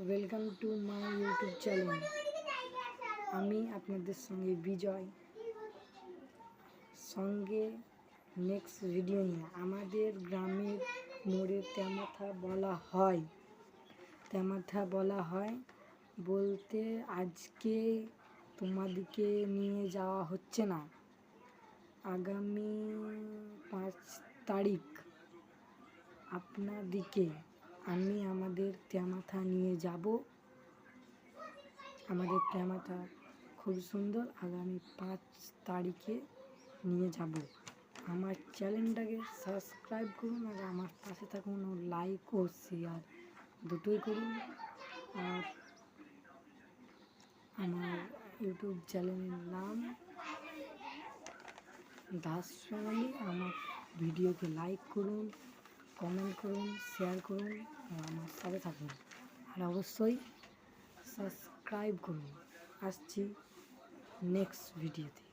Welcome to my YouTube channel. আমি আপনাদের সঙ্গে বিজয়, সঙ্গে নেক্সট ভিডিও নিয়ে। আমাদের গ্রামের মোড়ে তেমাথা বলা হয় বলতে আজকে তোমাদেরকে নিয়ে যাওয়া হচ্ছে না। আগামী 5 তারিখ আপনাদিকে আমি আমাদের তেমাথা নিয়ে যাব। আমাদের তেমাথা খুব সুন্দর। আগামী 5 তারিখে নিয়ে যাব। আমার চ্যানেলটাকে সাবস্ক্রাইব করুন আর আমার পাশে থাকুন, ও লাইক ও শেয়ার দুটোই করুন। আর আমার ইউটিউব চ্যানেলের নাম দাস ফ্যামিলি। আমার ভিডিওকে লাইক করুন, কমেন্ট করুন, শেয়ার করুন আর আমার সাথে থাকুন। আর অবশ্যই সাবস্ক্রাইব করুন। আসছি নেক্সট ভিডিওতে।